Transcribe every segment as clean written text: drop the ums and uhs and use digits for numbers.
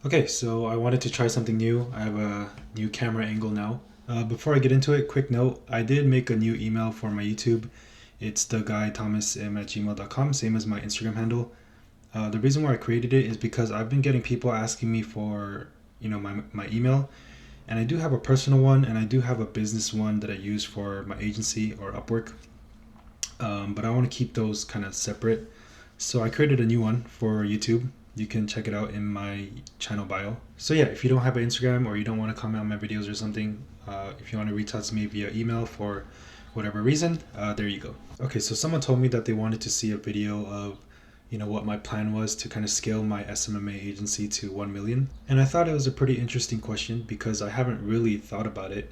Okay, so I wanted to try something new. I have a new camera angle now. Before I get into it, quick note, I did make a new email for my YouTube. It's theguythomasm@gmail.com, same as my Instagram handle. The reason why I created it is because I've been getting people asking me for, my email. And I do have a personal one and I do have a business one that I use for my agency or Upwork. But I want to keep those kind of separate. So I created a new one for YouTube. You can check it out in my channel bio. So yeah, if you don't have an Instagram or you don't want to comment on my videos or something, if you want to reach out to me via email for whatever reason, there you go. Okay, so someone told me that they wanted to see a video of, what my plan was to kind of scale my SMMA agency to 1 million. And I thought it was a pretty interesting question because I haven't really thought about it.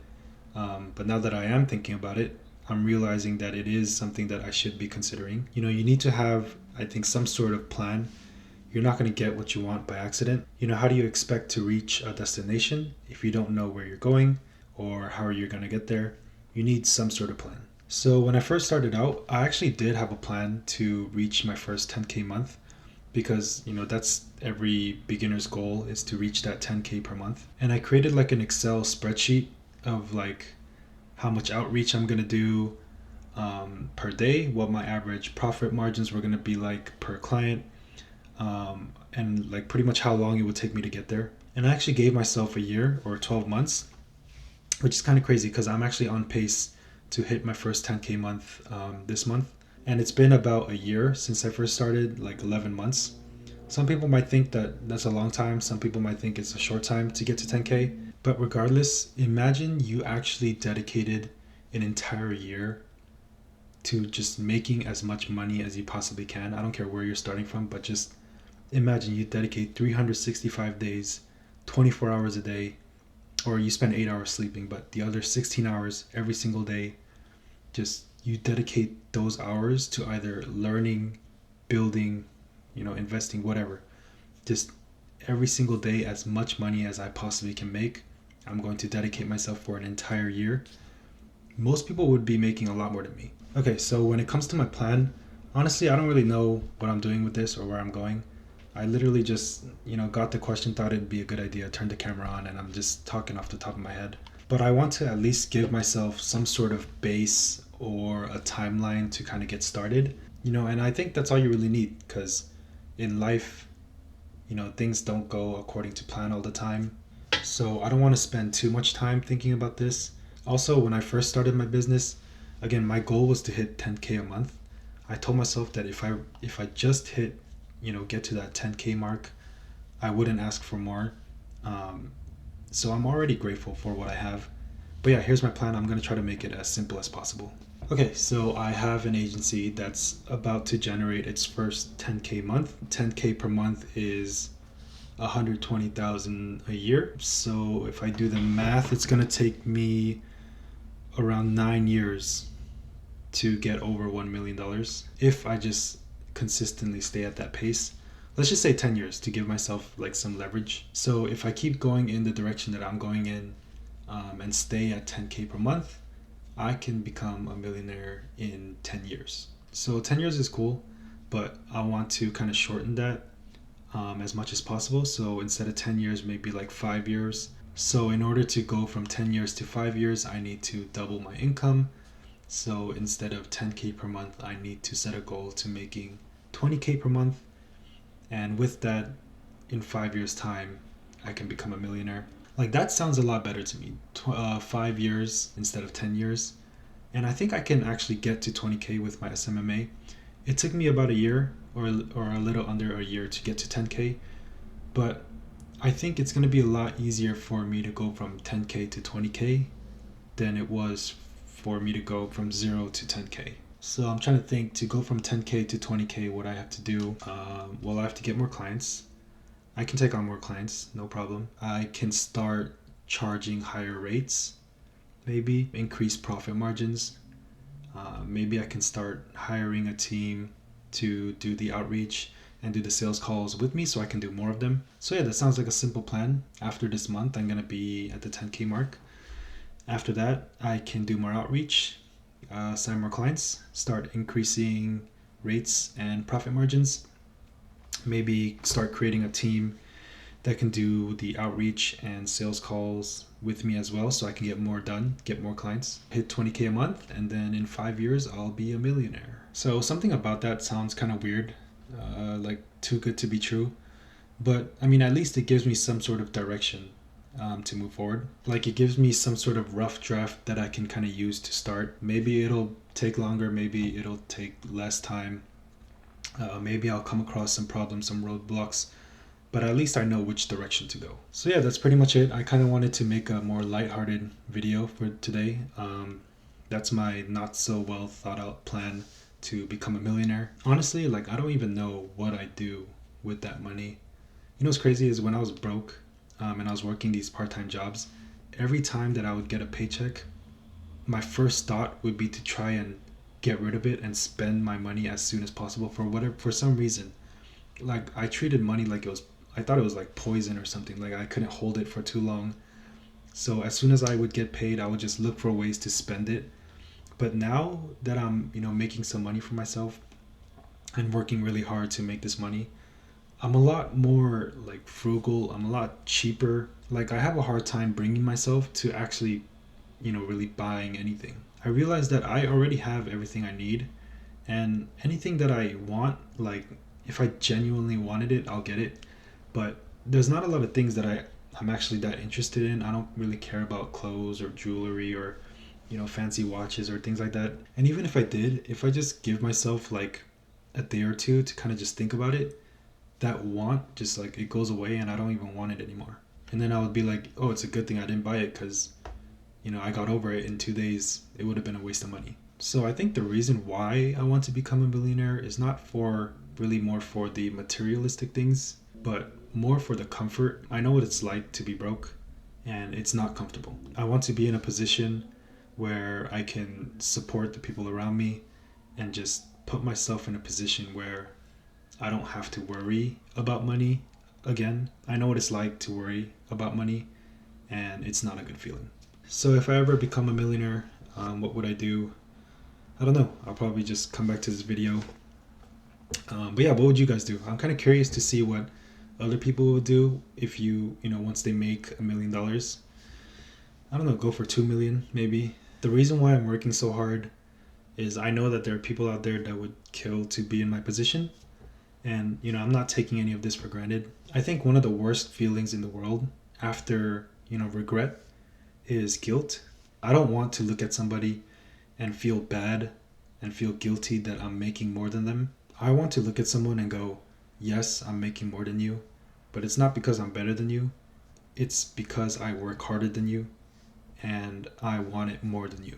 But now that I am thinking about it, I'm realizing that it is something that I should be considering. You need to have, I think, some sort of plan. You're not going to get what you want by accident. How do you expect to reach a destination if you don't know where you're going or how you're going to get there? You need some sort of plan. So when I first started out, I actually did have a plan to reach my first 10K month because, that's every beginner's goal is to reach that 10K per month. And I created like an Excel spreadsheet of like how much outreach I'm going to do per day, what my average profit margins were going to be like per client, and like pretty much how long it would take me to get there. And I actually gave myself a year or 12 months, which is kind of crazy because I'm actually on pace to hit my first 10K month this month. And it's been about a year since I first started, like 11 months. Some people might think that that's a long time. Some people might think it's a short time to get to 10K. But regardless, imagine you actually dedicated an entire year to just making as much money as you possibly can. I don't care where you're starting from, but just imagine you dedicate 365 days, 24 hours a day, or you spend 8 hours sleeping, but the other 16 hours every single day, just you dedicate those hours to either learning, building, investing, whatever. Just every single day, as much money as I possibly can make. I'm going to dedicate myself for an entire year. Most people would be making a lot more than me. Okay, so when it comes to my plan, honestly, I don't really know what I'm doing with this or where I'm going. I literally just, got the question, thought it'd be a good idea, turned the camera on, and I'm just talking off the top of my head. But I want to at least give myself some sort of base or a timeline to kind of get started, and I think that's all you really need because in life, things don't go according to plan all the time. So I don't want to spend too much time thinking about this. Also, when I first started my business, again, my goal was to hit 10K a month. I told myself that if I just hit, get to that 10K mark, I wouldn't ask for more. So I'm already grateful for what I have. But yeah, here's my plan. I'm going to try to make it as simple as possible. Okay, so I have an agency that's about to generate its first 10K month. 10K per month is 120,000 a year. So if I do the math, it's going to take me around 9 years to get over $1 million if I just consistently stay at that pace. Let's just say 10 years to give myself like some leverage. So if I keep going in the direction that I'm going in, and stay at 10K per month, I can become a millionaire in 10 years. So 10 years is cool, but I want to kind of shorten that as much as possible. So instead of 10 years, maybe like 5 years. So in order to go from 10 years to 5 years, I need to double my income. So instead of 10K per month, I need to set a goal to making 20K per month. And with that, in 5 years' time, I can become a millionaire. Like that sounds a lot better to me. 5 years instead of 10 years. And I think I can actually get to 20K with my SMMA. It took me about a year or a little under a year to get to 10K. But I think it's going to be a lot easier for me to go from 10K to 20K than it was for me to go from 0 to 10K. So I'm trying to think to go from 10K to 20K, what I have to do. Well, I have to get more clients. I can take on more clients, no problem. I can start charging higher rates, maybe increase profit margins. Maybe I can start hiring a team to do the outreach and do the sales calls with me so I can do more of them. So yeah, that sounds like a simple plan. After this month, I'm going to be at the 10K mark. After that, I can do more outreach, sign more clients, start increasing rates and profit margins. Maybe start creating a team that can do the outreach and sales calls with me as well, so I can get more done, get more clients, hit 20K a month, and then in 5 years I'll be a millionaire. So something about that sounds kind of weird, like too good to be true. But I mean, at least it gives me some sort of direction to move forward. Like it gives me some sort of rough draft that I can kind of use to start. Maybe it'll take longer, maybe it'll take less time. Maybe I'll come across some problems, some roadblocks, but at least I know which direction to go. So yeah, that's pretty much it. I kind of wanted to make a more lighthearted video for today. That's my not so well thought out plan to become a millionaire. Honestly, like I don't even know what I do with that money. You know what's crazy is when I was broke and I was working these part-time jobs, every time that I would get a paycheck, my first thought would be to try and get rid of it and spend my money as soon as possible for some reason. Like I treated money like I thought it was like poison or something. Like I couldn't hold it for too long. So as soon as I would get paid, I would just look for ways to spend it. But now that I'm, making some money for myself and working really hard to make this money, I'm a lot more like frugal. I'm a lot cheaper. Like I have a hard time bringing myself to actually, really buying anything. I realize that I already have everything I need, and anything that I want, like if I genuinely wanted it, I'll get it. But there's not a lot of things that I'm actually that interested in. I don't really care about clothes or jewelry or, fancy watches or things like that. And even if I did, if I just give myself like a day or two to kind of just think about it, that want just like it goes away and I don't even want it anymore. And then I would be like, oh, it's a good thing I didn't buy it because, I got over it in 2 days. It would have been a waste of money. So I think the reason why I want to become a millionaire is not for really more for the materialistic things, but more for the comfort. I know what it's like to be broke and it's not comfortable. I want to be in a position where I can support the people around me and just put myself in a position where I don't have to worry about money again. I know what it's like to worry about money, and it's not a good feeling. So if I ever become a millionaire, what would I do? I don't know. I'll probably just come back to this video. But yeah, what would you guys do? I'm kind of curious to see what other people would do if once they make $1 million. I don't know, go for 2 million maybe. The reason why I'm working so hard is I know that there are people out there that would kill to be in my position. And, I'm not taking any of this for granted. I think one of the worst feelings in the world after, regret is guilt. I don't want to look at somebody and feel bad and feel guilty that I'm making more than them. I want to look at someone and go, yes, I'm making more than you, but it's not because I'm better than you. It's because I work harder than you and I want it more than you.